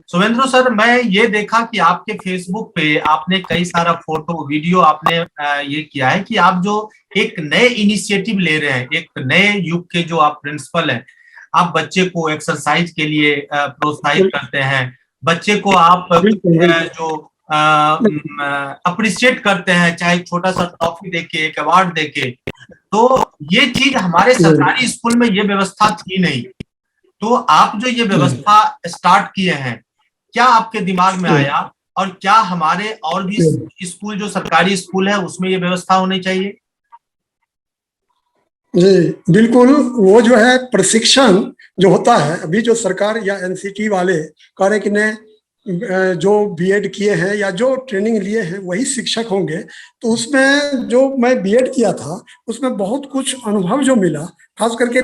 सुवेंद्र सर, मैं ये देखा कि आपके फेसबुक पे आपने कई सारा फोटो वीडियो आपने ये किया है कि आप जो एक नए इनिशिएटिव ले रहे हैं, एक नए युग के जो आप प्रिंसिपल हैं, आप बच्चे को एक्सरसाइज के लिए प्रोत्साहित करते हैं, बच्चे को आप जो अप्रिशिएट करते हैं, चाहे छोटा सा ट्रॉफी देके, एक अवार्ड देके। तो ये चीज हमारे सरकारी स्कूल में ये व्यवस्था थी नहीं। तो आप जो ये व्यवस्था स्टार्ट किए हैं, क्या आपके दिमाग में आया, और क्या हमारे और भी स्कूल जो सरकारी स्कूल है उसमें ये व्यवस्था होनी चाहिए? जी बिल्कुल। वो जो है प्रशिक्षण जो होता है, अभी जो सरकार या एनसीटी वाले कह रहे कि नहीं, जो बीएड किए हैं या जो ट्रेनिंग लिए हैं वही शिक्षक होंगे। तो उसमें जो मैं बीएड किया था उसमें बहुत कुछ अनुभव जो मिला, खास करके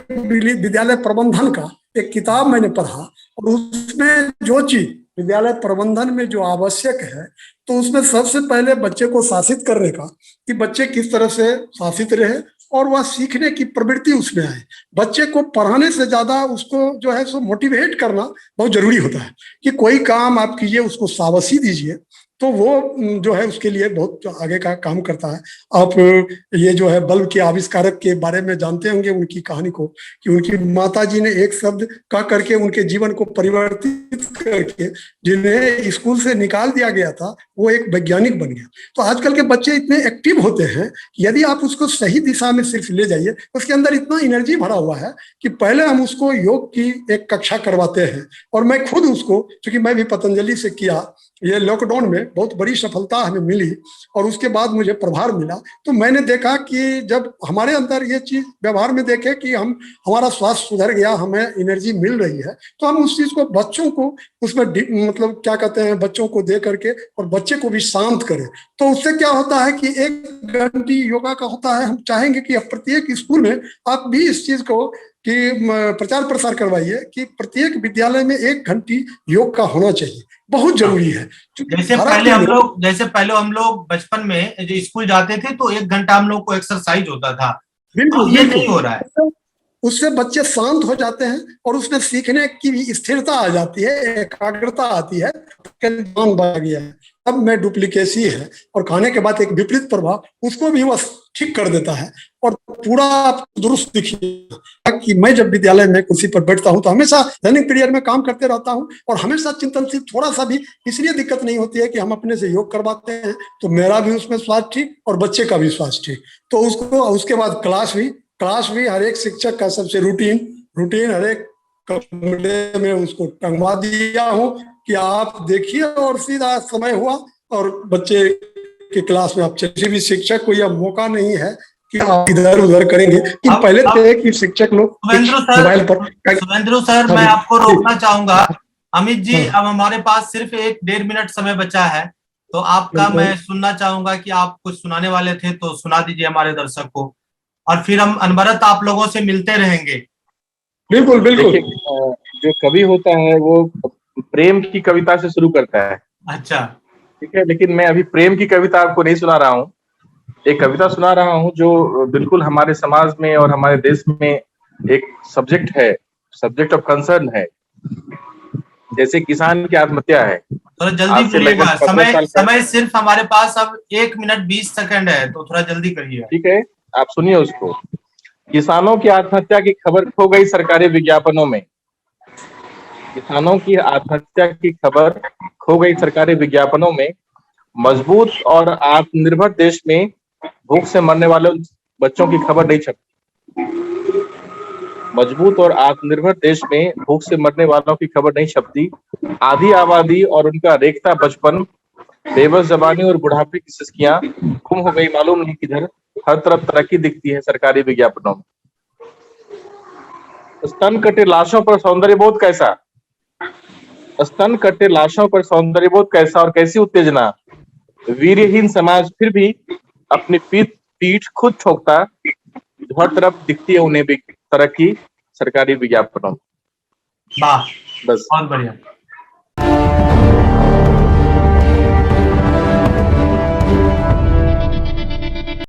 विद्यालय प्रबंधन का एक किताब मैंने पढ़ा, और उसमें जो चीज विद्यालय प्रबंधन में जो आवश्यक है, तो उसमें सबसे पहले बच्चे को शासित करने का, कि बच्चे किस तरह से शासित रहे और वह सीखने की प्रवृत्ति उसमें आए। बच्चे को पढ़ाने से ज्यादा उसको जो है सो मोटिवेट करना बहुत जरूरी होता है, कि कोई काम आप कीजिए उसको शाबाशी दीजिए, तो वो जो है उसके लिए बहुत आगे का काम करता है। आप ये जो है बल्ब के आविष्कारक के बारे में जानते होंगे उनकी कहानी को, कि उनकी माता जी ने एक शब्द कह करके उनके जीवन को परिवर्तित करके जिन्हें स्कूल से निकाल दिया गया था, वो एक वैज्ञानिक बन गया। तो आजकल के बच्चे इतने एक्टिव होते हैं, यदि आप उसको सही दिशा में सिर्फ ले जाइए, उसके अंदर इतना एनर्जी भरा हुआ है कि पहले हम उसको योग की एक कक्षा करवाते हैं। और मैं खुद उसको, क्योंकि मैं भी पतंजलि से किया, ये लॉकडाउन में बहुत बड़ी सफलता हमें मिली और उसके बाद मुझे प्रभार मिला। तो मैंने देखा कि जब हमारे अंदर ये चीज व्यवहार में देखे कि हम हमारा स्वास्थ्य सुधर गया, हमें एनर्जी मिल रही है, तो हम उस चीज को बच्चों को उसमें मतलब क्या कहते हैं, बच्चों को दे करके और बच्चे को भी शांत करें। तो उससे क्या होता है कि 1 घंटे योगा का होता है। हम चाहेंगे कि प्रत्येक स्कूल में आप भी इस चीज को कि प्रचार प्रसार करवाइए कि प्रत्येक विद्यालय में 1 घंटे योग का होना चाहिए, बहुत जरूरी है। जैसे पहले हम लोग बचपन में जो स्कूल जाते थे तो 1 घंटा हम लोग को एक्सरसाइज होता था, बिल्कुल अब ये नहीं हो रहा है। उससे बच्चे शांत हो जाते हैं और उसमें सीखने की भी स्थिरता आ जाती है, एकाग्रता आती है, ध्यान बढ़ गया है। अब में डुप्लीकेसी है और खाने के बाद एक विपरीत प्रभाव, उसको भी वह ठीक कर देता है और पूरा दुरुस्त दिखिए। कि मैं जब विद्यालय में कुर्सी पर बैठता हूं तो हमेशा रनिंग पीरियड में काम करते रहता हूं और हमेशा चिंतनशील, थोड़ा सा भी इसलिए दिक्कत नहीं होती है कि हम अपने से योग करवाते हैं, तो मेरा भी उसमें स्वास्थ्य ठीक और बच्चे का भी स्वास्थ्य ठीक। तो उसको उसके बाद क्लास भी हर एक शिक्षक का सबसे रूटीन हर एक कमरे में उसको टंगवा दिया हूँ कि आप देखिए और सीधा समय हुआ और बच्चे की क्लास में आप किसी भी शिक्षक को यह मौका नहीं है कि आप इधर उधर करेंगे। कि पहले थे कि शिक्षक लोग मोबाइल पर। सुवेंद्र सर, मैं आपको रोकना चाहूंगा। अमित जी, अब हमारे पास सिर्फ 1-1.5 मिनट समय बचा है, तो आपका मैं सुनना चाहूंगा कि आप कुछ सुनाने वाले थे तो सुना दीजिए हमारे दर्शक को, और फिर हम अनवरत आप लोगों से मिलते रहेंगे। बिल्कुल बिल्कुल। जो कवि होता है वो प्रेम की कविता से शुरू करता है। अच्छा, ठीक है, लेकिन मैं अभी प्रेम की कविता आपको नहीं सुना रहा हूँ, एक कविता सुना रहा हूँ जो बिल्कुल हमारे समाज में और हमारे देश में एक सब्जेक्ट ऑफ कंसर्न है। जैसे किसान की आत्महत्या है, थोड़ा जल्दी बोलिएगा, समय सिर्फ हमारे पास अब 1 मिनट 20 सेकंड है, तो थोड़ा जल्दी करिए। ठीक है, आप सुनिए उसको। किसानों की आत्महत्या की खबर खो गई सरकारी विज्ञापनों में। किसानों की आत्महत्या की खबर खो गई सरकारी विज्ञापनों में। मजबूत और आत्मनिर्भर देश में भूख से मरने वाले बच्चों की खबर नहीं छपती। मजबूत और आत्मनिर्भर देश में भूख से मरने वालों की खबर नहीं छपती। आधी आबादी और उनका रेखता बचपन, बेबस जवानी और बुढ़ापे की सिसकियां गुम हो गई मालूम नहीं किधर। हर तरफ तरक्की दिखती है सरकारी विज्ञापनों में। स्तन कटे लाशों पर सौंदर्यबोध कैसा? स्तन कटे लाशों पर सौंदर्यबोध कैसा और कैसी उत्तेजना? वीर्यहीन समाज फिर भी अपनी पीठ खुद ठोकता। हर तरफ दिखती है उन्हें भी तरक्की सरकारी विज्ञापनों में। वाह, बस, बहुत बढ़िया।